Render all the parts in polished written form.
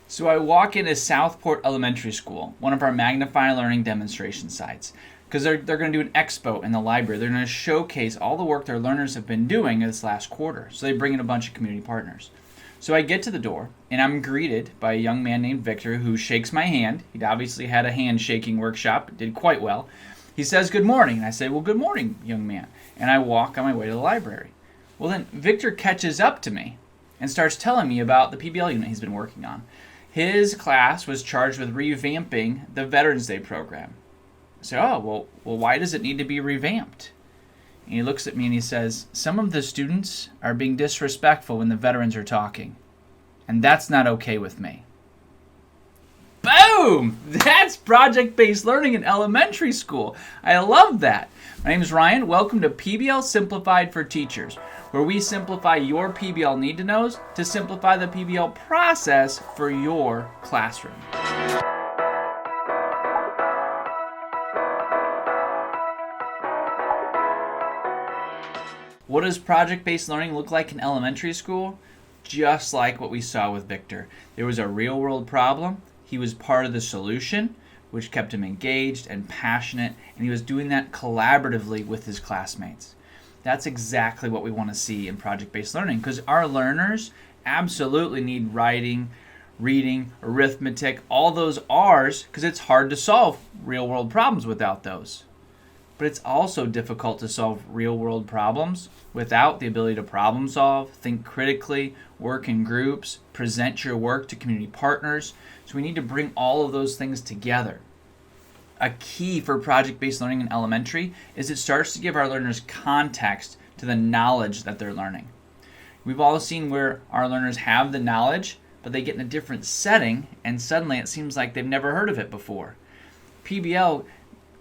So I walk into Southport Elementary School, one of our Magnify Learning demonstration sites, because they're going to do an expo in the library. They're going to showcase all the work their learners have been doing this last quarter. So they bring in a bunch of community partners. So I get to the door, and I'm greeted by a young man named Victor who shakes my hand. He'd obviously had a handshaking workshop, did quite well. He says, "Good morning." And I say, "Well, good morning, young man." And I walk on my way to the library. Well, then Victor catches up to me and starts telling me about the PBL unit he's been working on. His class was charged with revamping the Veterans Day program. I say, well, why does it need to be revamped? And he looks at me and he says, "Some of the students are being disrespectful when the veterans are talking, and that's not okay with me." Boom! That's project-based learning in elementary school. I love that. My name is Ryan. Welcome to PBL Simplified for Teachers, where we simplify your PBL need-to-knows to simplify the PBL process for your classroom. What does project-based learning look like in elementary school? Just like what we saw with Victor. There was a real-world problem. He was part of the solution, which kept him engaged and passionate, and he was doing that collaboratively with his classmates. That's exactly what we want to see in project-based learning, because our learners absolutely need writing, reading, arithmetic, all those R's, because it's hard to solve real-world problems without those. But it's also difficult to solve real-world problems without the ability to problem solve, think critically, work in groups, present your work to community partners. So we need to bring all of those things together. A key for project-based learning in elementary is it starts to give our learners context to the knowledge that they're learning. We've all seen where our learners have the knowledge, but they get in a different setting, and suddenly it seems like they've never heard of it before. PBL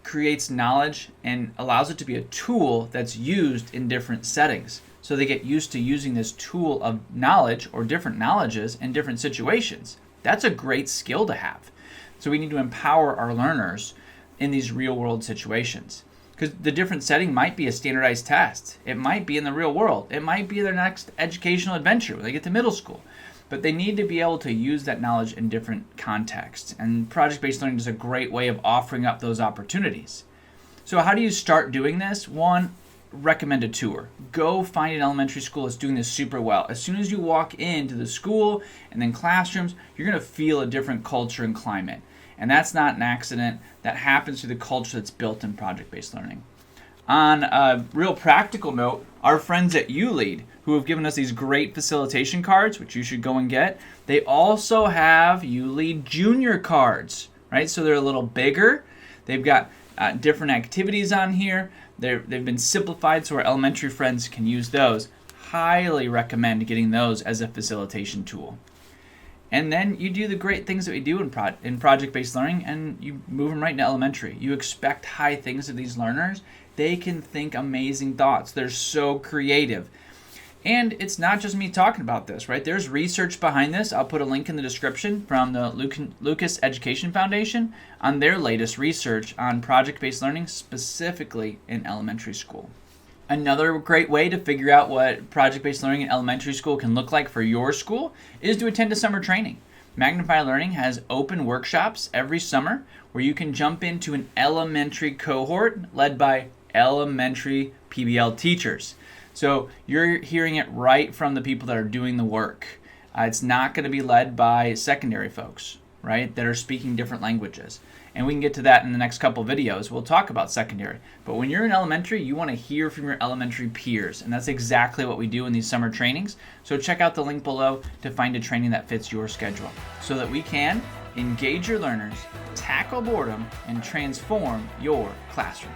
creates knowledge and allows it to be a tool that's used in different settings. So they get used to using this tool of knowledge or different knowledges in different situations. That's a great skill to have. So we need to empower our learners in these real world situations. Because the different setting might be a standardized test. It might be in the real world. It might be their next educational adventure when they get to middle school. But they need to be able to use that knowledge in different contexts. And project-based learning is a great way of offering up those opportunities. So how do you start doing this? One, recommend a tour. Go find an elementary school that's doing this super well. As soon as you walk into the school and then classrooms, you're going to feel a different culture and climate. And that's not an accident. That happens through the culture that's built in project-based learning. On a real practical note, our friends at ULead, who have given us these great facilitation cards, which you should go and get, they also have ULead Junior cards, right? So they're a little bigger. They've got different activities on here. They've been simplified so our elementary friends can use those. Highly recommend getting those as a facilitation tool. And then you do the great things that we do in project-based learning, and you move them right into elementary. You expect high things of these learners. They can think amazing thoughts. They're so creative. And it's not just me talking about this, right? There's research behind this. I'll put a link in the description from the Lucas Education Foundation on their latest research on project-based learning, specifically in elementary school. Another great way to figure out what project-based learning in elementary school can look like for your school is to attend a summer training. Magnify Learning has open workshops every summer where you can jump into an elementary cohort led by elementary PBL teachers. So you're hearing it right from the people that are doing the work. It's not going to be led by secondary folks, right, that are speaking different languages. And we can get to that in the next couple videos. We'll talk about secondary. But when you're in elementary, you want to hear from your elementary peers. And that's exactly what we do in these summer trainings. So check out the link below to find a training that fits your schedule so that we can engage your learners, tackle boredom, and transform your classroom.